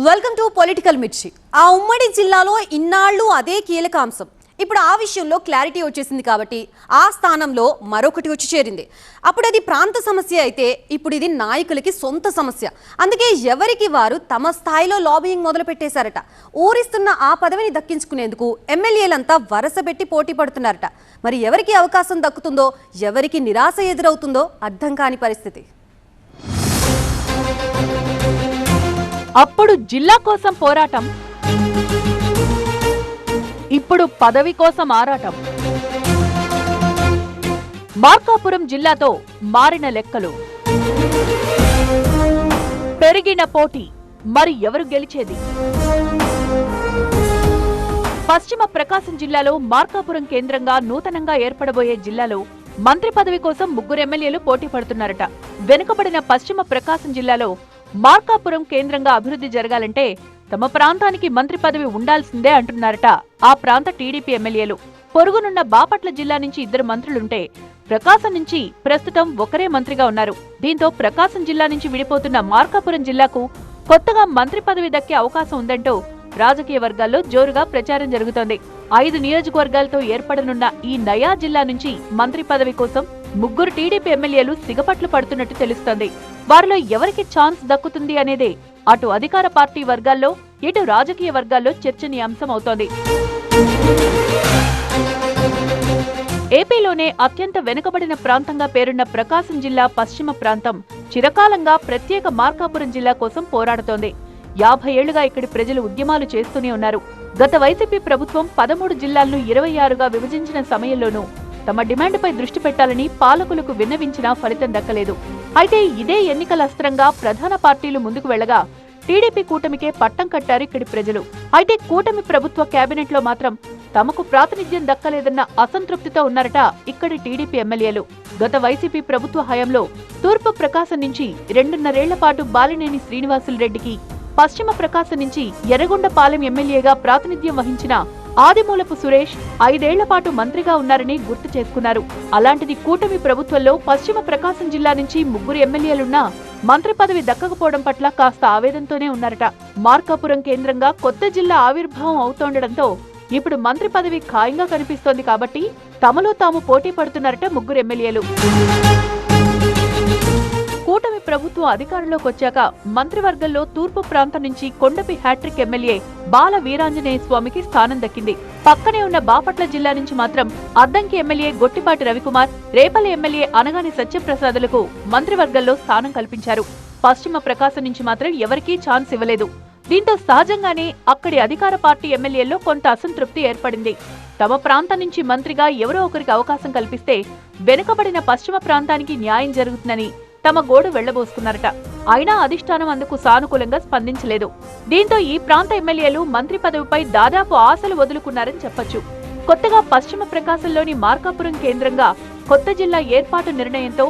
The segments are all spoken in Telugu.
వెల్కమ్ టు పొలిటికల్ మిర్చి. ఆ ఉమ్మడి జిల్లాలో ఇన్నాళ్ళు అదే కీలక అంశం. ఇప్పుడు ఆ విషయంలో క్లారిటీ వచ్చేసింది కాబట్టి ఆ స్థానంలో మరొకటి వచ్చి చేరింది. అప్పుడు అది ప్రాంత సమస్య అయితే ఇప్పుడు ఇది నాయకులకి సొంత సమస్య. అందుకే ఎవరికి వారు తమ స్థాయిలో లాబియింగ్ మొదలు పెట్టేశారట. ఊరిస్తున్న ఆ పదవిని దక్కించుకునేందుకు ఎమ్మెల్యేలంతా వరసపెట్టి పోటీ పడుతున్నారట. మరి ఎవరికి అవకాశం దక్కుతుందో, ఎవరికి నిరాశ ఎదురవుతుందో అర్థం కాని పరిస్థితి. అప్పుడు జిల్లా కోసం పోరాటం, ఇప్పుడు పదవి కోసం ఆరాటం. మార్కాపురం జిల్లాతో మారిన లెక్కలు, పెరిగిన పోటీ. మరి ఎవరు గెలిచేది? పశ్చిమ ప్రకాశం జిల్లాలో మార్కాపురం కేంద్రంగా నూతనంగా ఏర్పడబోయే జిల్లాలో మంత్రి పదవి కోసం 3 ఎమ్మెల్యేలు పోటీ పడుతున్నారట. వెనుకబడిన పశ్చిమ ప్రకాశం జిల్లాలో మార్కాపురం కేంద్రంగా అభివృద్ధి జరగాలంటే తమ ప్రాంతానికి మంత్రి పదవి ఉండాల్సిందే అంటున్నారట ఆ ప్రాంత టీడీపీ ఎమ్మెల్యేలు. పొరుగునున్న బాపట్ల జిల్లా నుంచి 2 మంత్రులుంటే ప్రకాశం నుంచి ప్రస్తుతం ఒకరే మంత్రిగా ఉన్నారు. దీంతో ప్రకాశం జిల్లా నుంచి విడిపోతున్న మార్కాపురం జిల్లాకు కొత్తగా మంత్రి పదవి దక్కే అవకాశం ఉందంటూ రాజకీయ వర్గాల్లో జోరుగా ప్రచారం జరుగుతోంది. 5 నియోజకవర్గాలతో ఏర్పడనున్న ఈ నయా జిల్లా నుంచి మంత్రి పదవి కోసం 3 టీడీపీ ఎమ్మెల్యేలు సిగపట్లు పడుతున్నట్టు తెలుస్తోంది. వారిలో ఎవరికి ఛాన్స్ దక్కుతుంది అనేదే అటు అధికార పార్టీ వర్గాల్లో, ఇటు రాజకీయ వర్గాల్లో చర్చనీయాంశం అవుతోంది. ఏపీలోనే అత్యంత వెనుకబడిన ప్రాంతంగా పేరున్న ప్రకాశం జిల్లా పశ్చిమ ప్రాంతం చిరకాలంగా ప్రత్యేక మార్కాపురం జిల్లా కోసం పోరాడుతోంది. 50 ఏళ్లుగా ఇక్కడి ప్రజలు ఉద్యమాలు చేస్తూనే ఉన్నారు. గత వైసీపీ ప్రభుత్వం 13 జిల్లాలను 26గా విభజించిన సమయంలోనూ తమ డిమాండ్పై దృష్టి పెట్టాలని పాలకులకు విన్నవించినా ఫలితం దక్కలేదు. అయితే ఇదే ఎన్నికల అస్త్రంగా ప్రధాన పార్టీలు ముందుకు వెళ్లగా టీడీపీ కూటమికే పట్టం కట్టారు ఇక్కడి ప్రజలు. అయితే కూటమి ప్రభుత్వ కేబినెట్ లో మాత్రం తమకు ప్రాతినిధ్యం దక్కలేదన్న అసంతృప్తితో ఉన్నారట ఇక్కడి టీడీపీ ఎమ్మెల్యేలు. గత వైసీపీ ప్రభుత్వ హయాంలో తూర్పు ప్రకాశం నుంచి 2.5 ఏళ్ల పాటు బాలినేని శ్రీనివాసులు రెడ్డికి, పశ్చిమ ప్రకాశం నుంచి ఎర్రగొండపాలెం ఎమ్మెల్యేగా ప్రాతినిధ్యం వహించిన ఆదిమూలపు సురేష్ 5 ఏళ్ల పాటు మంత్రిగా ఉన్నారని గుర్తు చేసుకున్నారు. అలాంటిది కూటమి ప్రభుత్వంలో పశ్చిమ ప్రకాశం జిల్లా నుంచి 3 ఎమ్మెల్యేలున్నా మంత్రి పదవి దక్కకపోవడం పట్ల కాస్త ఆవేదనతోనే ఉన్నారట. మార్కాపురం కేంద్రంగా కొత్త జిల్లా ఆవిర్భావం అవుతోండడంతో ఇప్పుడు మంత్రి పదవి ఖాయంగా కనిపిస్తోంది కాబట్టి తమలో తాము పోటీ పడుతున్నారట 3 ఎమ్మెల్యేలు. కూటమి ప్రభుత్వం అధికారంలోకి వచ్చాక మంత్రివర్గంలో తూర్పు ప్రాంతం నుంచి కొండపి హ్యాట్రిక్ ఎమ్మెల్యే బాల వీరాంజనేయ స్వామికి స్థానం దక్కింది. పక్కనే ఉన్న బాపట్ల జిల్లా నుంచి మాత్రం అద్దంకి ఎమ్మెల్యే గొట్టిపాటి రవికుమార్, రేపల్లి ఎమ్మెల్యే అనగాని సత్యప్రసాదులకు మంత్రివర్గంలో స్థానం కల్పించారు. పశ్చిమ ప్రకాశం నుంచి మాత్రం ఎవరికీ ఛాన్స్ ఇవ్వలేదు. దీంతో సహజంగానే అక్కడి అధికార పార్టీ ఎమ్మెల్యేల్లో కొంత అసంతృప్తి ఏర్పడింది. తమ ప్రాంతం నుంచి మంత్రిగా ఎవరో ఒకరికి అవకాశం కల్పిస్తే వెనుకబడిన పశ్చిమ ప్రాంతానికి న్యాయం జరుగుతుందని తమ గోడు వెళ్లబోసుకున్నారట. అయినా అధిష్టానం అందుకు సానుకూలంగా స్పందించలేదు. దీంతో ఈ ప్రాంత ఎమ్మెల్యేలు మంత్రి పదవిపై దాదాపు ఆశలు వదులుకున్నారని చెప్పొచ్చు. కొత్తగా పశ్చిమ ప్రకాశంలోని మార్కాపురం కేంద్రంగా కొత్త జిల్లా ఏర్పాటు నిర్ణయంతో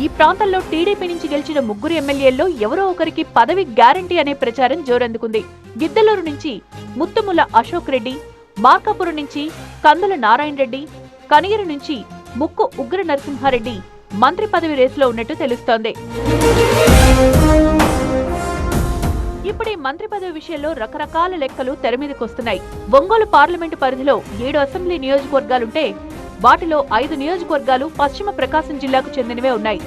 ఈ ప్రాంతంలో టీడీపీ నుంచి గెలిచిన 3 ఎమ్మెల్యేల్లో ఎవరో ఒకరికి పదవి గ్యారంటీ అనే ప్రచారం జోరందుకుంది. గిద్దలూరు నుంచి ముత్తుముల అశోక్ రెడ్డి, మార్కాపురం నుంచి కందుల నారాయణ రెడ్డి, కనిగిరి నుంచి ముక్కు ఉగ్ర నరసింహారెడ్డి మంత్రి పదవి రేసులో ఉన్నట్టు తెలుస్తోంది. ఇప్పుడు ఈ మంత్రి పదవి విషయంలో రకరకాల లెక్కలు తెరమీదకొస్తున్నాయి. ఒంగోలు పార్లమెంటు పరిధిలో 7 అసెంబ్లీ నియోజకవర్గాలుంటే వాటిలో 5 నియోజకవర్గాలు పశ్చిమ ప్రకాశం జిల్లాకు చెందినవే ఉన్నాయి.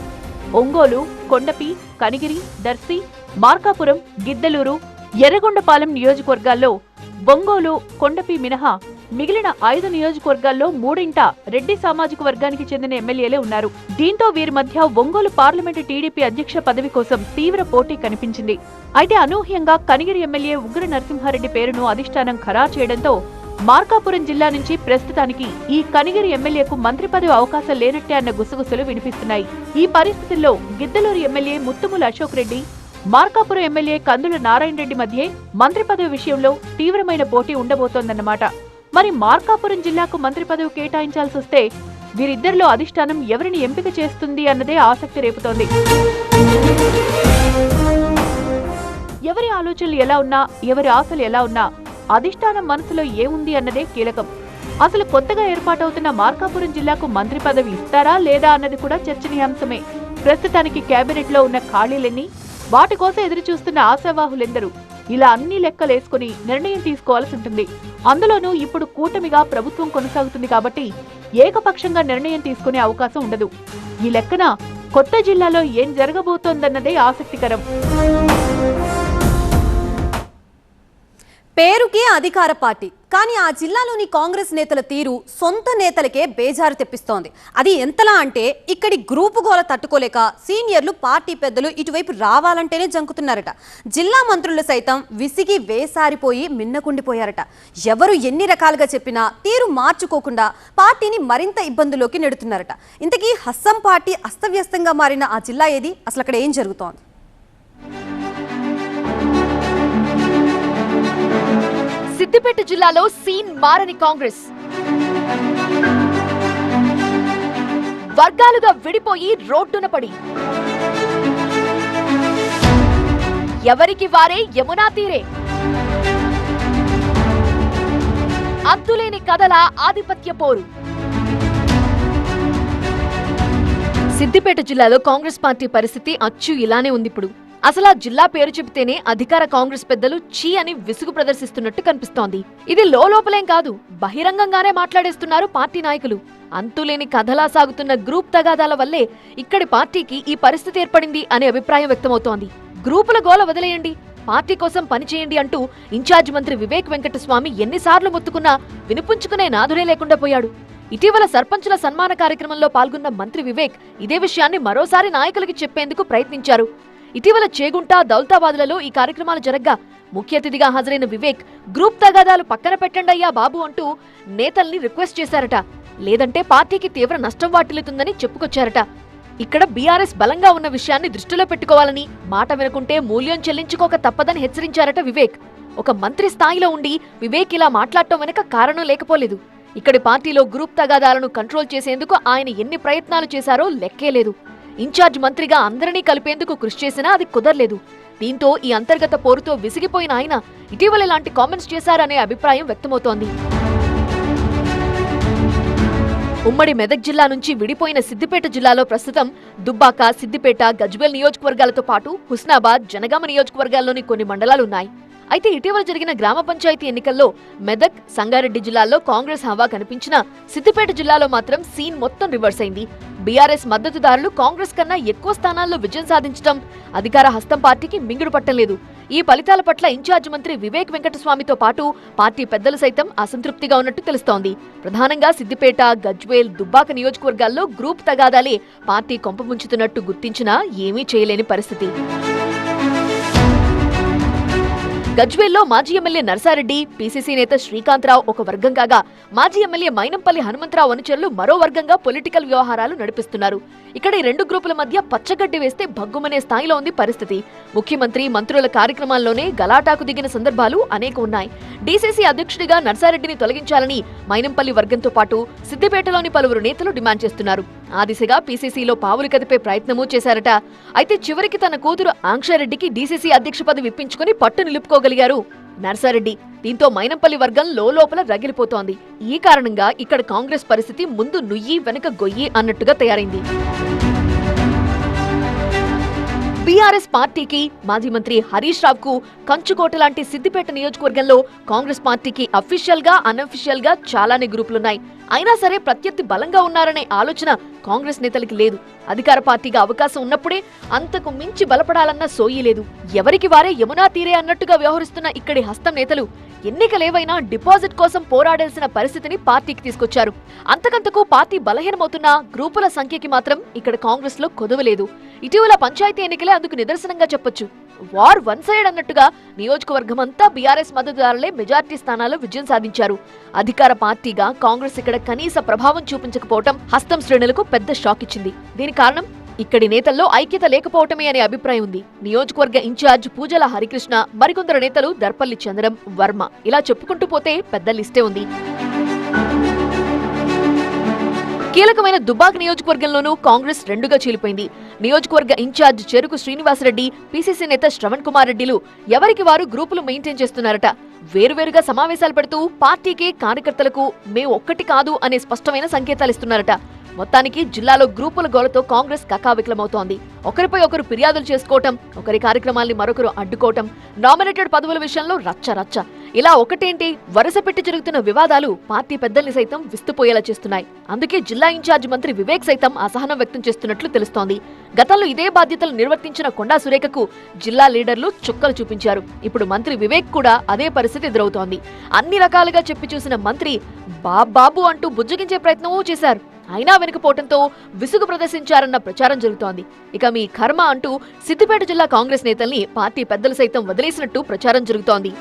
ఒంగోలు, కొండపి, కనిగిరి, దర్శి, మార్కాపురం, గిద్దలూరు, ఎర్రగొండపాలెం నియోజకవర్గాల్లో ఒంగోలు, కొండపి మినహా మిగిలిన 5 నియోజకవర్గాల్లో 3 రెడ్డి సామాజిక వర్గానికి చెందిన ఎమ్మెల్యేలే ఉన్నారు. దీంతో వీరి మధ్య ఒంగోలు పార్లమెంటు టీడీపీ అధ్యక్ష పదవి కోసం తీవ్ర పోటీ కనిపించింది. అయితే అనూహ్యంగా కనిగిరి ఎమ్మెల్యే ఉగ్ర నరసింహారెడ్డి పేరును అధిష్టానం ఖరారు చేయడంతో మార్కాపురం జిల్లా నుంచి ప్రస్తుతానికి ఈ కనిగిరి ఎమ్మెల్యేకు మంత్రి పదవి అవకాశం లేనట్టే అన్న గుసగుసలు వినిపిస్తున్నాయి. ఈ పరిస్థితుల్లో గిద్దలూరు ఎమ్మెల్యే ముత్తుముల అశోక్ రెడ్డి, మార్కాపురం ఎమ్మెల్యే కందుల నారాయణ రెడ్డి మధ్యే మంత్రి పదవి విషయంలో తీవ్రమైన పోటీ ఉండబోతోందన్నమాట. మరి మార్కాపురం జిల్లాకు మంత్రి పదవి కేటాయించాల్సి వస్తే వీరిద్దరిలో అధిష్టానం ఎవరిని ఎంపిక చేస్తుంది అన్నదే ఆసక్తి రేపుతోంది. ఎవరి ఆలోచనలు ఎలా ఉన్నా, ఎవరి ఆశలు ఎలా ఉన్నా అధిష్టానం మనసులో ఏముంది అన్నదే కీలకం. అసలు కొత్తగా ఏర్పాటవుతున్న మార్కాపురం జిల్లాకు మంత్రి పదవి ఇస్తారా లేదా అన్నది కూడా చర్చనీయాంశమే. ప్రస్తుతానికి కేబినెట్ లో ఉన్న ఖాళీలన్నీ, వాటి కోసం ఎదురుచూస్తున్న ఆశావాహులెందరూ ఇలా అన్ని లెక్కలేసుకుని నిర్ణయం తీసుకోవాల్సి ఉంటుంది. అందులోనూ ఇప్పుడు కూటమిగా ప్రభుత్వం కొనసాగుతుంది కాబట్టి ఏకపక్షంగా నిర్ణయం తీసుకునే అవకాశం ఉండదు. ఈ లెక్కన కొత్త జిల్లాలో ఏం జరగబోతోందన్నదే ఆసక్తికరం. పేరుకే అధికార పార్టీ, కానీ ఆ జిల్లాలోని కాంగ్రెస్ నేతల తీరు సొంత నేతలకే బేజారు తెప్పిస్తోంది. అది ఎంతలా అంటే ఇక్కడి గ్రూపు గోల తట్టుకోలేక సీనియర్లు, పార్టీ పెద్దలు ఇటువైపు రావాలంటేనే జంకుతున్నారట. జిల్లా మంత్రులు సైతం విసిగి వేసారిపోయి మిన్నకుండిపోయారట. ఎవరు ఎన్ని రకాలుగా చెప్పినా తీరు మార్చుకోకుండా పార్టీని మరింత ఇబ్బందుల్లోకి నెడుతున్నారట. ఇంతకీ హస్సం పార్టీ అస్తవ్యస్తంగా మారిన ఆ జిల్లా ఏది? అసలు అక్కడ ఏం జరుగుతోంది? సిద్దిపేట జిల్లాలో సీన్ మారని కాంగ్రెస్ వర్గాలుగా విడిపోయి రోడ్డున పడి ఎవరికి వారే యమునా తీరే అంతులేని కథల ఆధిపత్య పోరు. సిద్దిపేట జిల్లాలో కాంగ్రెస్ పార్టీ పరిస్థితి అచ్చు ఇలానే ఉంది. ఇప్పుడు అసలు ఆ జిల్లా పేరు చెబితేనే అధికార కాంగ్రెస్ పెద్దలు చీ అని విసుగు ప్రదర్శిస్తున్నట్టు కనిపిస్తోంది. ఇది లోపలేం కాదు, బహిరంగంగానే మాట్లాడేస్తున్నారు పార్టీ నాయకులు. అంతులేని కథలా సాగుతున్న గ్రూప్ తగాదాల వల్లే ఇక్కడి పార్టీకి ఈ పరిస్థితి ఏర్పడింది అనే అభిప్రాయం వ్యక్తమవుతోంది. గ్రూపుల గోల వదిలేయండి, పార్టీ కోసం పనిచేయండి అంటూ ఇన్ఛార్జ్ మంత్రి వివేక్ వెంకటస్వామి ఎన్నిసార్లు మొత్తుకున్నా వినిపించుకునే నాదుడే లేకుండా పోయాడు. ఇటీవల సర్పంచుల సన్మాన కార్యక్రమంలో పాల్గొన్న మంత్రి వివేక్ ఇదే విషయాన్ని మరోసారి నాయకులకి చెప్పేందుకు ప్రయత్నించారు. ఇటీవల చేగుంట, దౌలతాబాద్లలో ఈ కార్యక్రమాలు జరగ్గా ముఖ్య అతిథిగా హాజరైన వివేక్ గ్రూప్ తగాదాలు పక్కన పెట్టండయ్యా బాబు అంటూ నేతల్ని రిక్వెస్ట్ చేశారట. లేదంటే పార్టీకి తీవ్ర నష్టం వాటిల్లుతుందని చెప్పుకొచ్చారట. ఇక్కడ బీఆర్ఎస్ బలంగా ఉన్న విషయాన్ని దృష్టిలో పెట్టుకోవాలని, మాట వినకుంటే మూల్యం చెల్లించుకోక తప్పదని హెచ్చరించారట వివేక్. ఒక మంత్రి స్థాయిలో ఉండి వివేక్ ఇలా మాట్లాడటం వెనక కారణం లేకపోలేదు. ఇక్కడి పార్టీలో గ్రూప్ తగాదాలను కంట్రోల్ చేసేందుకు ఆయన ఎన్ని ప్రయత్నాలు చేశారో లెక్కేలేదు. ఇన్ఛార్జ్ మంత్రిగా అందరినీ కలిపేందుకు కృషి చేసినా అది కుదరలేదు. దీంతో ఈ అంతర్గత పోరుతో విసిగిపోయిన ఆయన ఇటీవల ఇలాంటి కామెంట్స్ చేశారనే అభిప్రాయం వ్యక్తమవుతోంది. ఉమ్మడి మెదక్ జిల్లా నుంచి విడిపోయిన సిద్దిపేట జిల్లాలో ప్రస్తుతం దుబ్బాక, సిద్దిపేట, గజ్వేల్ నియోజకవర్గాలతో పాటు హుస్నాబాద్, జనగామ నియోజకవర్గాల్లోని కొన్ని మండలాలున్నాయి. అయితే ఇటీవల జరిగిన గ్రామ పంచాయతీ ఎన్నికల్లో మెదక్, సంగారెడ్డి జిల్లాల్లో కాంగ్రెస్ హవా కనిపించినా సిద్దిపేట జిల్లాలో మాత్రం సీన్ మొత్తం రివర్స్ అయింది. బీఆర్ఎస్ మద్దతుదారులు కాంగ్రెస్ కన్నా ఎక్కువ స్థానాల్లో విజయం సాధించడం అధికార హస్తం పార్టీకి మింగుడు పట్టలేదు. ఈ ఫలితాల పట్ల ఇన్ఛార్జ్ మంత్రి వివేక్ వెంకటస్వామితో పాటు పార్టీ పెద్దలు సైతం అసంతృప్తిగా ఉన్నట్టు తెలుస్తోంది. ప్రధానంగా సిద్దిపేట, గజ్వేల్, దుబ్బాక నియోజకవర్గాల్లో గ్రూప్ తగాదాలే పార్టీ కొంపముంచుతున్నట్టు గుర్తించినా ఏమీ చేయలేని పరిస్థితి. గజ్వేల్లో మాజీ ఎమ్మెల్యే నర్సారెడ్డి, పీసీసీ నేత శ్రీకాంతరావు ఒక వర్గం కాగా మాజీ ఎమ్మెల్యే మైనంపల్లి హనుమంతరావు అనుచరులు మరో వర్గంగా పొలిటికల్ వ్యవహారాలు నడిపిస్తున్నారు. ఇక్కడ ఈ రెండు గ్రూపుల మధ్య పచ్చగడ్డి వేస్తే భగ్గుమనే స్థాయిలో ఉంది పరిస్థితి. ముఖ్యమంత్రి, మంత్రుల కార్యక్రమాల్లోనే గలాటాకు దిగిన సందర్భాలు అనేక ఉన్నాయి. డీసీసీ అధ్యక్షుడిగా నర్సారెడ్డిని తొలగించాలని మైనంపల్లి వర్గంతో పాటు సిద్దిపేటలోని పలువురు నేతలు డిమాండ్ చేస్తున్నారు. ఆ దిశగా పీసీసీలో పావులు కదిపే ప్రయత్నమూ చేశారట. అయితే చివరికి తన కూతురు ఆంక్షారెడ్డికి డీసీసీ అధ్యక్ష పదవి ఇప్పించుకుని పట్టు నిలుపుకోగలిగారు నర్సారెడ్డి. దీంతో మైనంపల్లి వర్గం లోపల రగిలిపోతోంది. ఈ కారణంగా ఇక్కడ కాంగ్రెస్ పరిస్థితి ముందు నుయ్యి వెనుక గొయ్యి అన్నట్టుగా తయారైంది. బీఆర్ఎస్ పార్టీకి, మాజీ మంత్రి హరీష్ రావుకు కంచుకోట లాంటి సిద్దిపేట నియోజకవర్గంలో కాంగ్రెస్ పార్టీకి అఫీషియల్ గా, అన్అఫీషియల్ గా చాలానే గ్రూపులున్నాయి. అయినా సరే ప్రత్యర్థి బలంగా ఉన్నారనే ఆలోచన కాంగ్రెస్ నేతలకి లేదు. అధికార పార్టీగా అవకాశం ఉన్నప్పుడే అంతకు మించి బలపడాలన్న సోయి లేదు. ఎవరికి వారే యమునా తీరే అన్నట్టుగా వ్యవహరిస్తున్న ఇక్కడి హస్తం నేతలు ఎన్నికలేవైనా డిపాజిట్ కోసం పోరాడాల్సిన పరిస్థితిని పార్టీకి తీసుకొచ్చారు. అంతకంతకు పార్టీ బలహీనమవుతున్న గ్రూపుల సంఖ్యకి మాత్రం ఇక్కడ కాంగ్రెస్ లో కొదవలేదు. ఇటీవల పంచాయతీ ఎన్నికలే అందుకు నిదర్శనంగా చెప్పొచ్చు. వార్ వన్ సైడ్ అన్నట్టుగా నియోజకవర్గం అంతా బీఆర్ఎస్ మద్దతుదారులే మెజార్టీ స్థానాల్లో విజయం సాధించారు. అధికార పార్టీగా కాంగ్రెస్ ఇక్కడ కనీస ప్రభావం చూపించకపోవటం హస్తం శ్రేణులకు పెద్ద షాక్ ఇచ్చింది. దీని కారణం ఇక్కడి నేతల్లో ఐక్యత లేకపోవటమే అనే అభిప్రాయం ఉంది. నియోజకవర్గ ఇన్ఛార్జ్ పూజల హరికృష్ణ, మరికొందరు నేతలు దర్పల్లి చంద్రం, వర్మ, ఇలా చెప్పుకుంటూ పోతే పెద్ద లిస్టే ఉంది. కీలకమైన దుబ్బాక నియోజకవర్గంలోనూ కాంగ్రెస్ రెండుగా చీలిపోయింది. నియోజకవర్గ ఇన్ఛార్జ్ చెరుకు శ్రీనివాసరెడ్డి, పీసీసీ నేత శ్రవణ్ కుమార్ రెడ్డిలు ఎవరికి వారు గ్రూపులు మెయింటైన్ చేస్తున్నారట. వేరువేరుగా సమావేశాలు పెడుతూ పార్టీకి, కార్యకర్తలకు మేము ఒక్కటి కాదు అనే స్పష్టమైన సంకేతాలు ఇస్తున్నారట. మొత్తానికి జిల్లాలో గ్రూపుల గోలతో కాంగ్రెస్ కకావికలమవుతోంది. ఒకరిపై ఒకరు ఫిర్యాదులు చేసుకోవటం, ఒకరి కార్యక్రమాల్ని మరొకరు అడ్డుకోవటం, నామినేటెడ్ పదవుల విషయంలో రచ్చ. ఇలా ఒకటేంటి, వరుస పెట్టి జరుగుతున్న వివాదాలు పార్టీ పెద్దల్ని సైతం విస్తుపోయేలా చేస్తున్నాయి. అందుకే జిల్లా ఇన్ఛార్జ్ మంత్రి వివేక్ సైతం అసహనం వ్యక్తం చేస్తున్నట్లు తెలుస్తోంది. గతంలో ఇదే బాధ్యతలు నిర్వర్తించిన కొండా సురేఖకు జిల్లా లీడర్లు చుక్కలు చూపించారు. ఇప్పుడు మంత్రి వివేక్ కూడా అదే పరిస్థితి ఎదురవుతోంది. అన్ని రకాలుగా చెప్పి చూసిన మంత్రి బాబు అంటూ బుజ్జగించే ప్రయత్నమూ చేశారు. అయినా వెనుకపోవడంతో విసుగు ప్రదర్శించారన్న ప్రచారం జరుగుతోంది. ఇక మీ కర్మ అంటూ సిద్దిపేట జిల్లా కాంగ్రెస్ నేతల్ని పార్టీ పెద్దలు సైతం వదిలేసినట్టు ప్రచారం జరుగుతోంది.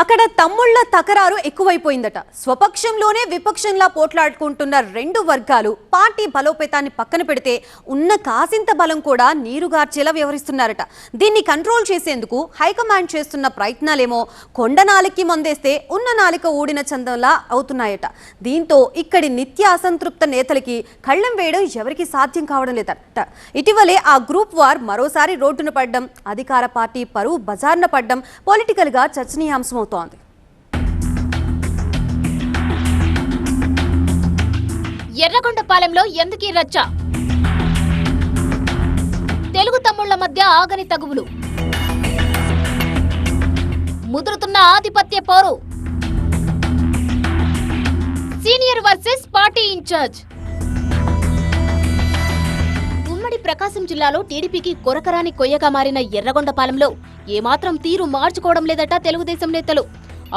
అక్కడ తమ్ముళ్ల తకరారు ఎక్కువైపోయిందట. స్వపక్షంలోనే విపక్షంలా పోట్లాడుకుంటున్న రెండు వర్గాలు పార్టీ బలోపేతాన్ని పక్కన పెడితే ఉన్న కాసింత బలం కూడా నీరుగార్చేలా వ్యవహరిస్తున్నారట. దీన్ని కంట్రోల్ చేసేందుకు హైకమాండ్ చేస్తున్న ప్రయత్నాలేమో కొండ నాలికి మందేస్తే ఉన్న నాలిక ఊడిన చందంలా అవుతున్నాయట. దీంతో ఇక్కడి నిత్య అసంతృప్త నేతలకి కళ్ళెం వేయడం ఎవరికి సాధ్యం కావడం లేదట. ఇటీవలే ఆ గ్రూప్ వార్ మరోసారి రోడ్డున పడ్డం, అధికార పార్టీ పరువు బజార్న పడ్డం పొలిటికల్ గా చర్చనీయాంశం. ఎర్రగొండపాలెంలో ఎందుకీ రచ్చ? తెలుగు తమ్ముళ్ల మధ్య ఆగని తగువులు, ముదురుతున్న ఆధిపత్య పోరు, సీనియర్ వర్సెస్ పార్టీ ఇన్ఛార్జ్. ఉమ్మడి ప్రకాశం జిల్లాలో టీడీపీకి కొరకరాని కొయ్యగా మారిన ఎర్రగొండపాలెంలో ఏమాత్రం తీరు మార్చుకోవడం లేదట తెలుగుదేశం నేతలు.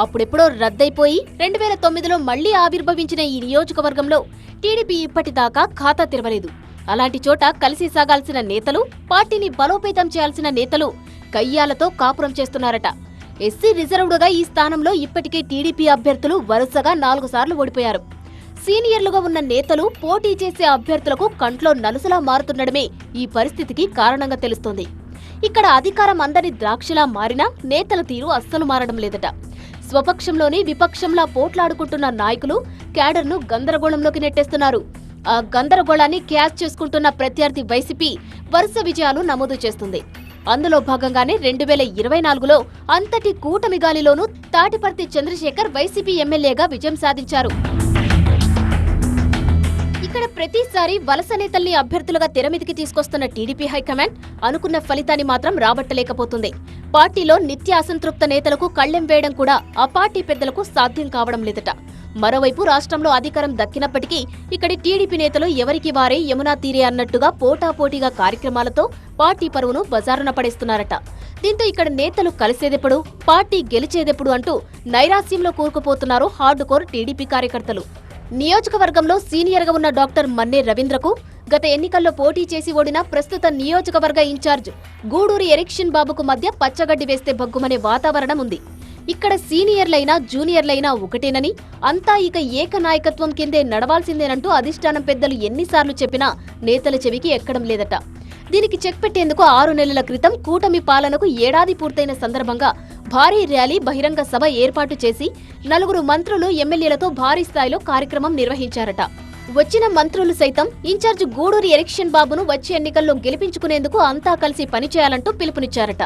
అప్పుడెప్పుడో రద్దయిపోయి 2009లో మళ్లీ ఆవిర్భవించిన ఈ నియోజకవర్గంలో టీడీపీ ఇప్పటిదాకా ఖాతా తెరవలేదు. అలాంటి చోట కలిసి సాగాల్సిన నేతలు, పార్టీని బలోపేతం చేయాల్సిన నేతలు కయ్యాలతో కాపురం చేస్తున్నారట. ఎస్సీ రిజర్వ్డ్గా ఈ స్థానంలో ఇప్పటికే టీడీపీ అభ్యర్థులు వరుసగా 4 సార్లు ఓడిపోయారు. సీనియర్లుగా ఉన్న నేతలు పోటీ చేసే అభ్యర్థులకు కంట్లో నలుసులా మారుతుండడమే ఈ పరిస్థితికి కారణంగా తెలుస్తోంది. ఇక్కడ అధికారం అందని ద్రాక్షలా మారినా నేతల తీరు అస్సలు మారడం లేదట. స్వపక్షంలోని విపక్షంలా పోట్లాడుకుంటున్న నాయకులు క్యాడర్ను గందరగోళంలోకి నెట్టేస్తున్నారు. ఆ గందరగోళాన్ని క్యాచ్ చేసుకుంటున్న ప్రత్యర్థి వైసీపీ వరుస విజయాలు నమోదు చేస్తుంది. అందులో భాగంగానే 2024లో అంతటి కూటమి గాలిలోనూ తాటిపర్తి చంద్రశేఖర్ వైసీపీ ఎమ్మెల్యేగా విజయం సాధించారు. ఇక్కడ ప్రతిసారి వలస నేతల్ని అభ్యర్థులుగా తెరమిదికి తీసుకొస్తున్న టీడీపీ హైకమాండ్ అనుకున్న ఫలితాన్ని మాత్రం రాబట్టలేకపోతుంది. పార్టీలో నిత్య అసంతృప్త నేతలకు కళ్లెం వేయడం కూడా ఆ పార్టీ పెద్దలకు సాధ్యం కావడం లేదట. మరోవైపు రాష్ట్రంలో అధికారం దక్కినప్పటికీ ఇక్కడి టీడీపీ నేతలు ఎవరికి వారే యమునా తీరే అన్నట్టుగా పోటాపోటీగా కార్యక్రమాలతో పార్టీ పరువును బజారున పడేస్తున్నారట. దీంతో ఇక్కడ నేతలు కలిసేదెప్పుడు, పార్టీ గెలిచేదెప్పుడు అంటూ నైరాస్యంలో కూరుకుపోతున్నారు హార్డ్ కోర్ టీడీపీ కార్యకర్తలు. నియోజకవర్గంలో సీనియర్గా ఉన్న డాక్టర్ మన్నే రవీంద్రకు గత ఎన్నికల్లో పోటీ చేసి ఓడిన ప్రస్తుత నియోజకవర్గ ఇన్ఛార్జ్ గూడూరి ఎరిక్షన్ బాబుకు మధ్య పచ్చగడ్డి వేస్తే భగ్గుమనే వాతావరణం ఉంది. ఇక్కడ సీనియర్లైనా జూనియర్లైనా ఒకటేనని, అంతా ఇక ఏకనాయకత్వం కిందే నడవాల్సిందేనంటూ అధిష్టానం పెద్దలు ఎన్నిసార్లు చెప్పినా నేతల చెవికి ఎక్కడం లేదట. దీనికి చెక్ పెట్టేందుకు 6 నెలల క్రితం కూటమి పాలనకు ఏడాది పూర్తయిన సందర్భంగా భారీ ర్యాలీ, బహిరంగ సభ ఏర్పాటు చేసి 4 మంత్రులు, ఎమ్మెల్యేలతో భారీ స్థాయిలో కార్యక్రమం నిర్వహించారట. వచ్చిన మంత్రులు సైతం ఇన్ఛార్జ్ గూడూరి ఎరిక్షన్ బాబును వచ్చే ఎన్నికల్లో గెలిపించుకునేందుకు అంతా కలిసి పనిచేయాలంటూ పిలుపునిచ్చారట.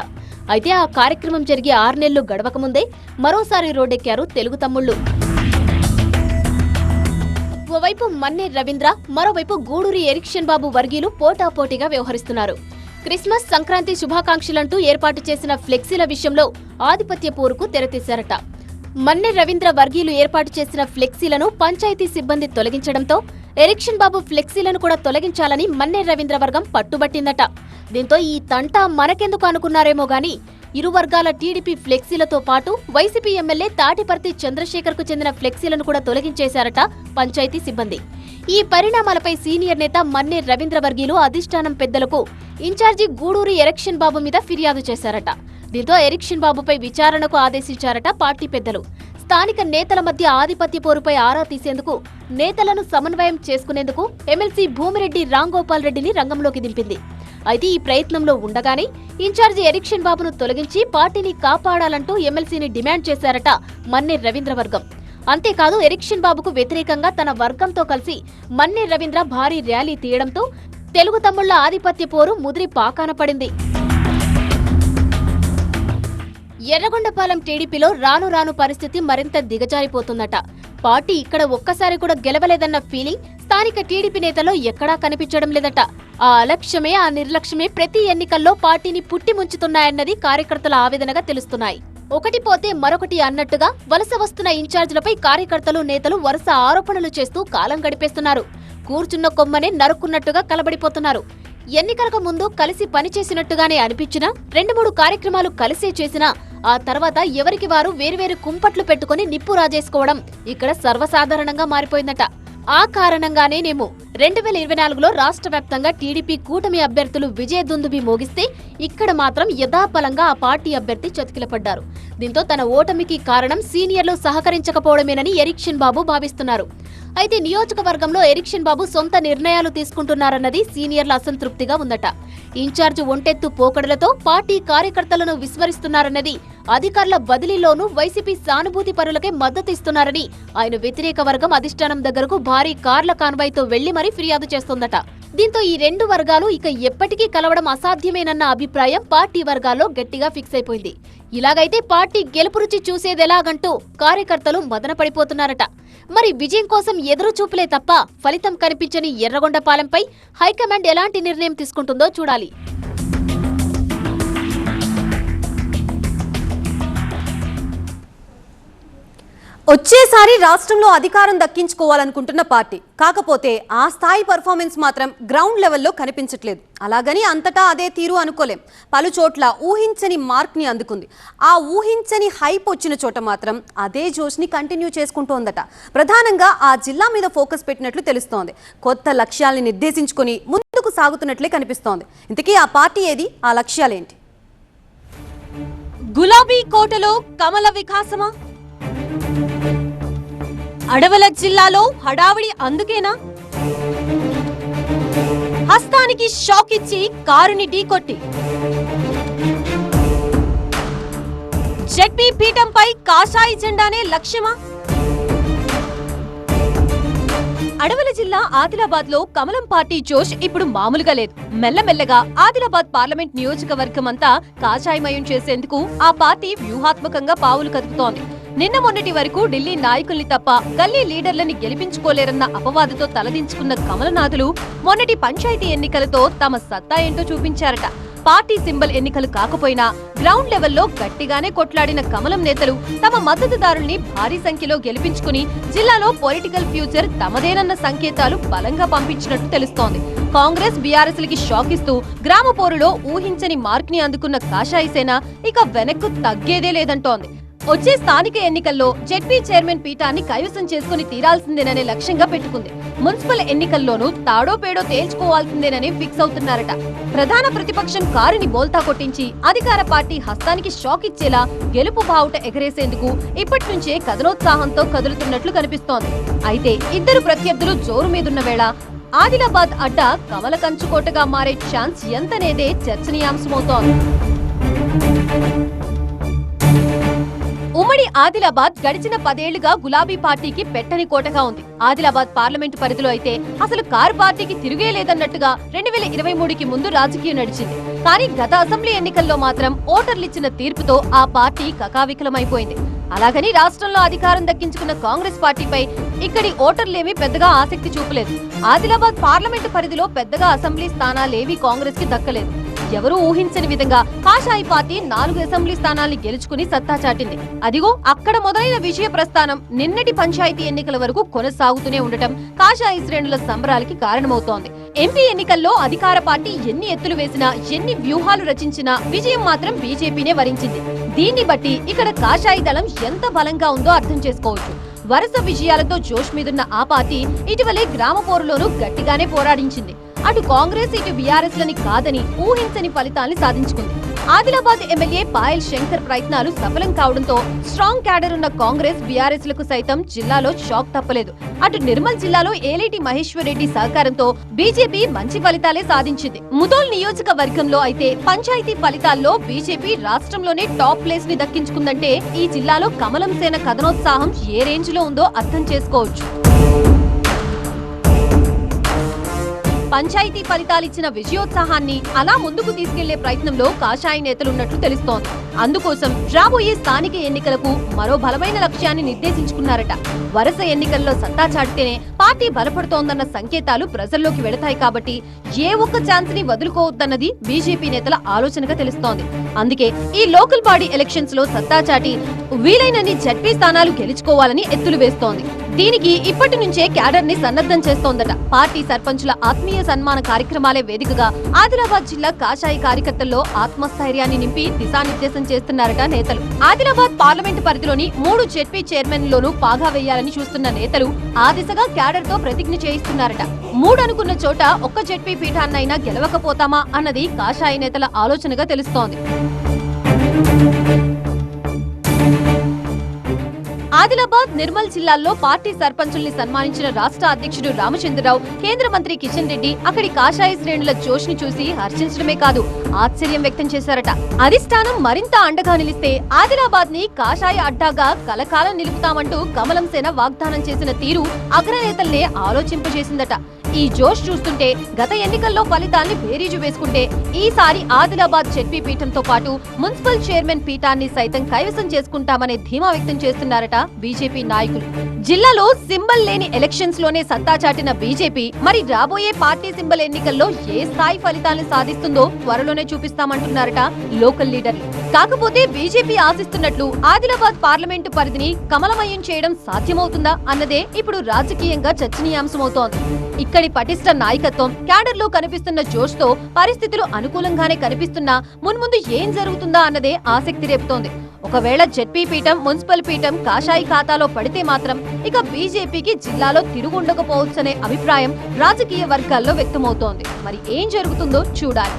అయితే ఆ కార్యక్రమం జరిగి 6 నెలలు గడవకముందే మరోసారి రోడ్డెక్కారు తెలుగు తమ్ముళ్లు. ఓవైపు మన్నే రవీంద్ర, మరోవైపు గూడూరి ఎరిక్షన్ బాబు వర్గీయులు పోటాపోటీగా వ్యవహరిస్తున్నారు. క్రిస్మస్, సంక్రాంతి శుభాకాంక్షలంటూ ఏర్పాటు చేసిన ఫ్లెక్సీల విషయంలో ఆధిపత్య పోరుకు తెరతీశారట. మన్నే రవీంద్ర వర్గీయులు ఏర్పాటు చేసిన ఫ్లెక్సీలను పంచాయతీ సిబ్బంది తొలగించడంతో ఎరిక్షన్ బాబు ఫ్లెక్సీలను కూడా తొలగించాలని మన్నే రవీంద్ర వర్గం పట్టుబట్టిందట. దీంతో ఈ తంటా మనకెందుకు అనుకున్నారేమో గాని ఇరు వర్గాల టీడీపీ ఫ్లెక్సీలతో పాటు వైసీపీ ఎమ్మెల్యే తాటిపర్తి చంద్రశేఖర్ కు చెందిన ఫ్లెక్సీలను కూడా తొలగించేశారట పంచాయతీ సిబ్బంది. ఈ పరిణామాలపై సీనియర్ నేత మన్నే రవీంద్ర వర్గీయులు అధిష్టానం పెద్దలకు ఇన్ఛార్జి గూడూరి ఎరిక్షన్ బాబు మీద ఫిర్యాదు చేశారట. దీంతో ఎరిక్షన్ బాబుపై విచారణకు ఆదేశించారట పార్టీ పెద్దలు. స్థానిక నేతల మధ్య ఆధిపత్య పోరుపై ఆరా తీసేందుకు, నేతలను సమన్వయం చేసుకునేందుకు ఎమ్మెల్సీ భూమిరెడ్డి రాంగోపాల్ రెడ్డిని రంగంలోకి దింపింది. అయితే ఈ ప్రయత్నంలో ఉండగానే ఇన్ఛార్జి ఎరిక్షన్ బాబును తొలగించి పార్టీని కాపాడాలంటూ ఎమ్మెల్సీని డిమాండ్ చేశారట మన్నే రవీంద్ర వర్గం. అంతేకాదు, ఎరిక్షన్ బాబుకు వ్యతిరేకంగా తన వర్గంతో కలిసి మన్నే రవీంద్ర భారీ ర్యాలీ తీయడంతో తెలుగు తమ్ముళ్ల ఆధిపత్య పోరు ముదిరి పాకాన పడింది. ఎర్రగొండపాలెం టీడీపీలో రాను రాను పరిస్థితి మరింత దిగజారిపోతుందట. పార్టీ ఇక్కడ ఒక్కసారి కూడా గెలవలేదన్న ఫీలింగ్ స్థానిక టీడీపీ నేతల్లో ఎక్కడా కనిపించడం లేదట. ఆ అలక్ష్యమే, ఆ నిర్లక్ష్యమే ప్రతి ఎన్నికల్లో పార్టీని పుట్టి ముంచుతున్నాయన్నది కార్యకర్తల ఆవేదనగా తెలుస్తున్నాయి. ఒకటి పోతే మరొకటి అన్నట్టుగా వలస వస్తున్న ఇన్ఛార్జీలపై కార్యకర్తలు, నేతలు వరుస ఆరోపణలు చేస్తూ కాలం గడిపేస్తున్నారు. కూర్చున్న కొమ్మనే నరుక్కున్నట్టుగా కలబడిపోతున్నారు. ఎన్నికలకు ముందు కలిసి పనిచేసినట్టుగానే అనిపించినా 2-3 కార్యక్రమాలు కలిసే చేసినా ఆ తర్వాత ఎవరికి వారు వేర్వేరు కుంపట్లు పెట్టుకుని నిప్పు రాజేసుకోవడం ఇక్కడ సర్వసాధారణంగా మారిపోయిందట. ఆ కారణంగానేనేమో 2024లో రాష్ట్ర వ్యాప్తంగా టీడీపీ కూటమి అభ్యర్థులు విజయ దుందుబి మోగిస్తే ఇక్కడ మాత్రం యథాబలంగా ఆ పార్టీ అభ్యర్థి చతికిలపడ్డారు. దీంతో తన ఓటమికి కారణం సీనియర్లు సహకరించకపోవడమేనని ఎరిక్షన్ బాబు భావిస్తున్నారు. అయితే నియోజకవర్గంలో ఎరిక్షన్ బాబు సొంత నిర్ణయాలు తీసుకుంటున్నారన్నది సీనియర్ల అసంతృప్తిగా ఉందట. ఇన్ఛార్జ్ ఒంటెత్తు పోకడలతో పార్టీ కార్యకర్తలను విస్మరిస్తున్నారన్నది, అధికారుల బదిలీలోనూ వైసీపీ సానుభూతి పరులకే మద్దతు ఇస్తున్నారని ఆయన వ్యతిరేక వర్గం అధిష్టానం దగ్గరకు భారీ కార్ల కాన్వాయ్తో వెళ్లి మరీ ఫిర్యాదు చేస్తోందట. దీంతో ఈ 2 వర్గాలు ఇక ఎప్పటికీ కలవడం అసాధ్యమేనన్న అభిప్రాయం పార్టీ వర్గాల్లో గట్టిగా ఫిక్స్ అయిపోయింది. ఇలాగైతే పార్టీ గెలుపు రుచి చూసేదెలాగంటూ కార్యకర్తలు మదన పడిపోతున్నారట. మరి విజయం కోసం ఎదురు చూపులే తప్ప ఫలితం కనిపించని ఎర్రగొండపాలెంపై హైకమాండ్ ఎలాంటి నిర్ణయం తీసుకుంటుందో చూడాలి. వచ్చేసారి రాష్ట్రంలో అధికారం దక్కించుకోవాలనుకుంటున్న పార్టీ, కాకపోతే ఆ స్థాయి పర్ఫార్మెన్స్ మాత్రం గ్రౌండ్ లెవెల్లో కనిపించట్లేదు. అలాగని అంతటా అదే తీరు అనుకోలేం. పలు చోట్ల ఊహించని మార్క్ని అందుకుంది. ఆ ఊహించని హైప్ వచ్చిన చోట మాత్రం అదే జోష్ని కంటిన్యూ చేసుకుంటోందట. ప్రధానంగా ఆ జిల్లా మీద ఫోకస్ పెట్టినట్లు తెలుస్తోంది. కొత్త లక్ష్యాల్ని నిర్దేశించుకుని ముందుకు సాగుతున్నట్లే కనిపిస్తోంది. ఇంతకీ ఆ పార్టీ ఏది, ఆ లక్ష్యాలేంటి? గులాబీ కోటలో కమల వికాసమా? అడవుల జిల్లాలో హడావిడి అందుకేనా? హస్తానికి షాక్ ఇచ్చి కారుని ఢీకొట్టి జెడ్పీ పీఠంపై కాషాయి జెండానే లక్ష్యమా? అడవుల జిల్లా ఆదిలాబాద్ లో కమలం పార్టీ జోష్ ఇప్పుడు మామూలుగా లేదు. మెల్లమెల్లగా ఆదిలాబాద్ పార్లమెంట్ నియోజకవర్గం అంతా కాషాయమయం చేసేందుకు ఆ పార్టీ వ్యూహాత్మకంగా పావులు కదుపుతోంది. నిన్న మొన్నటి వరకు ఢిల్లీ నాయకుల్ని తప్ప గల్లీ లీడర్లని గెలిపించుకోలేరన్న అపవాదుతో తలదించుకున్న కమలనాథులు మొన్నటి పంచాయతీ ఎన్నికలతో తమ సత్తా ఏంటో చూపించారట. పార్టీ సింబల్ ఎన్నికలు కాకపోయినా గ్రౌండ్ లెవెల్లో గట్టిగానే కొట్లాడిన కమలం నేతలు తమ మద్దతుదారుల్ని భారీ సంఖ్యలో గెలిపించుకుని జిల్లాలో పొలిటికల్ ఫ్యూచర్ తమదేనన్న సంకేతాలు బలంగా పంపించినట్టు తెలుస్తోంది. కాంగ్రెస్, బీఆర్ఎస్ లకి షాక్ ఇస్తూ గ్రామ పోరులో ఊహించని మార్క్ ని అందుకున్న కాషాయి సేన ఇక వెనక్కు తగ్గేదే లేదంటోంది. వచ్చే స్థానిక ఎన్నికల్లో జెడ్పీ చైర్మన్ పీఠాన్ని కైవసం చేసుకుని తీరాల్సిందేననే లక్ష్యంగా పెట్టుకుంది. మున్సిపల్ ఎన్నికల్లోనూ తాడో పేడో తేల్చుకోవాల్సిందేనని ఫిక్స్ అవుతున్నారట. ప్రధాన ప్రతిపక్షం కారుని బోల్తా కొట్టించి అధికార పార్టీ హస్తానికి షాక్ ఇచ్చేలా గెలుపు బావుట ఎగరేసేందుకు ఇప్పటి నుంచే కథనోత్సాహంతో కదులుతున్నట్లు కనిపిస్తోంది. అయితే ఇద్దరు ప్రత్యర్థులు జోరు మీదున్న వేళ ఆదిలాబాద్ అడ్డా కమల కంచుకోటగా మారే ఛాన్స్ ఎంతనేదే చర్చనీయాంశమవుతోంది. ఉమ్మడి ఆదిలాబాద్ గడిచిన 10 ఏళ్లుగా గులాబీ పార్టీకి పెట్టని కోటగా ఉంది. ఆదిలాబాద్ పార్లమెంటు పరిధిలో అయితే అసలు కారు పార్టీకి తిరుగే లేదన్నట్టుగా 2023కి ముందు రాజకీయం నడిచింది. కానీ గత అసెంబ్లీ ఎన్నికల్లో మాత్రం ఓటర్లిచ్చిన తీర్పుతో ఆ పార్టీ కకావికలమైపోయింది. అలాగని రాష్ట్రంలో అధికారం దక్కించుకున్న కాంగ్రెస్ పార్టీపై ఇక్కడి ఓటర్లేమీ పెద్దగా ఆసక్తి చూపలేదు. ఆదిలాబాద్ పార్లమెంటు పరిధిలో పెద్దగా అసెంబ్లీ స్థానాలేవీ కాంగ్రెస్ కి దక్కలేదు. ఎవరూ ఊహించని విధంగా కాషాయి పార్టీ 4 అసెంబ్లీ స్థానాల్ని గెలుచుకుని సత్తా చాటింది. అదిగో అక్కడ మొదలైన విజయ ప్రస్థానం నిన్నటి పంచాయతీ ఎన్నికల వరకు కొనసాగుతూనే ఉండటం కాషాయి శ్రేణుల సంబరాలకి కారణమవుతోంది. ఎంపీ ఎన్నికల్లో అధికార పార్టీ ఎన్ని ఎత్తులు వేసినా, ఎన్ని వ్యూహాలు రచించినా విజయం మాత్రం బీజేపీనే వరించింది. దీన్ని బట్టి ఇక్కడ కాషాయి దళం ఎంత బలంగా ఉందో అర్థం చేసుకోవచ్చు. వరుస విజయాలతో జోష్ మీదున్న ఆ పార్టీ ఇటీవలే గ్రామ పోరులోనూ గట్టిగానే పోరాడించింది. అటు కాంగ్రెస్, ఇటు బీఆర్ఎస్ లని కాదని ఊహించని ఫలితాల్ని సాధించుకుంది. ఆదిలాబాద్ ఎమ్మెల్యే పాయల్ శంకర్ ప్రయత్నాలు సఫలం కావడంతో స్ట్రాంగ్ క్యాడర్ ఉన్న కాంగ్రెస్, బీఆర్ఎస్ లకు సైతం జిల్లాలో షాక్ తప్పలేదు. అటు నిర్మల్ జిల్లాలో ఏలేటి మహేశ్వర్ రెడ్డి సహకారంతో బీజేపీ మంచి ఫలితాలే సాధించింది. ముదోల్ నియోజకవర్గంలో అయితే పంచాయతీ ఫలితాల్లో బీజేపీ రాష్ట్రంలోనే టాప్ ప్లేస్ ని దక్కించుకుందంటే ఈ జిల్లాలో కమలం సేన కథనోత్సాహం ఏ రేంజ్ లో ఉందో అర్థం చేసుకోవచ్చు. పంచాయతీ ఫలితాలిచ్చిన విజయోత్సాహాన్ని అలా ముందుకు తీసుకెళ్లే ప్రయత్నంలో కాషాయి నేతలున్నట్లు తెలుస్తోంది. అందుకోసం రాబోయే స్థానిక ఎన్నికలకు మరో బలమైన లక్ష్యాన్ని నిర్దేశించుకున్నారట. వరుస ఎన్నికల్లో సత్తా చాటితేనే పార్టీ బలపడుతోందన్న సంకేతాలు ప్రజల్లోకి వెళతాయి కాబట్టి ఏ ఒక్క ఛాన్స్ ని వదులుకోవద్దన్నది బీజేపీ నేతల ఆలోచనగా తెలుస్తోంది. అందుకే ఈ లోకల్ బాడీ ఎలక్షన్స్ లో సత్తా చాటి వీలైనన్ని జడ్పీ స్థానాలు గెలుచుకోవాలని ఎత్తులు వేస్తోంది. దీనికి ఇప్పటి నుంచే క్యాడర్ ని సన్నద్ధం చేస్తోందట. పార్టీ సర్పంచుల ఆత్మీయ సన్మాన కార్యక్రమాలే వేదికగా ఆదిలాబాద్ జిల్లా కాషాయి కార్యకర్తల్లో ఆత్మస్థైర్యాన్ని నింపి దిశానిర్దేశం చేస్తున్నారట నేతలు. ఆదిలాబాద్ పార్లమెంటు పరిధిలోని 3 జెడ్పీ చైర్మన్లోనూ పాగా వేయాలని చూస్తున్న నేతలు ఆ దిశగా క్యాడర్ తో ప్రతిజ్ఞ చేయిస్తున్నారట. 3 అనుకున్న చోట ఒక్క జెడ్పీ పీఠాన్నైనా గెలవకపోతామా అన్నది కాషాయి నేతల ఆలోచనగా తెలుస్తోంది. ఆదిలాబాద్, నిర్మల్ జిల్లాల్లో పార్టీ సర్పంచుల్ని సన్మానించిన రాష్ట్ర అధ్యక్షుడు రామచంద్రరావు, కేంద్ర మంత్రి కిషన్ రెడ్డి అక్కడి కాషాయ శ్రేణుల జోష్ ని చూసి హర్షించడమే కాదు ఆశ్చర్యం వ్యక్తం చేశారట. అధిష్టానం మరింత అండగా నిలిస్తే ఆదిలాబాద్ ని కాషాయ అడ్డాగా కలకాలం నిలుపుతామంటూ కమలం సేన వాగ్దానం చేసిన తీరు అగ్రనేతల్నే ఆలోచింపజేసిందట. ఈ జోష్ చూస్తుంటే గత ఎన్నికల్లో ఫలితాల్ని బేరీజు వేసుకుంటే ఈసారి ఆదిలాబాద్ జెడ్పీ పీఠంతో పాటు మున్సిపల్ చైర్మన్ పీఠాన్ని సైతం కైవసం చేసుకుంటామనే ధీమా వ్యక్తం చేస్తున్నారట బీజేపీ నాయకులు. జిల్లాలో సింబల్ లేని ఎలక్షన్స్ లోనే సత్తా చాటిన బీజేపీ మరి రాబోయే పార్టీ సింబల్ ఎన్నికల్లో ఏ స్థాయి ఫలితాలను సాధిస్తుందో త్వరలోనే చూపిస్తామంటున్నారట లోకల్ లీడర్లు. కాకపోతే బీజేపీ ఆశిస్తున్నట్లు ఆదిలాబాద్ పార్లమెంటు పరిధిని కమలమయం చేయడం సాధ్యమవుతుందా అన్నదే ఇప్పుడు రాజకీయంగా చర్చనీయాంశమవుతోంది. ఇక్కడి పటిష్ట నాయకత్వం, క్యాడర్ లో కనిపిస్తున్న జోష్ తో పరిస్థితులు అనుకూలంగానే కనిపిస్తున్నా మున్ముందు ఏం జరుగుతుందా అన్నదే ఆసక్తి రేపుతోంది. ఒకవేళ జెడ్పీ పీఠం, మున్సిపల్ పీఠం కాషాయి ఖాతాలో పడితే మాత్రం ఇక బీజేపీకి జిల్లాలో తిరుగుండకపోవచ్చనే అభిప్రాయం రాజకీయ వర్గాల్లో వ్యక్తమవుతోంది. మరి ఏం జరుగుతుందో చూడాలి.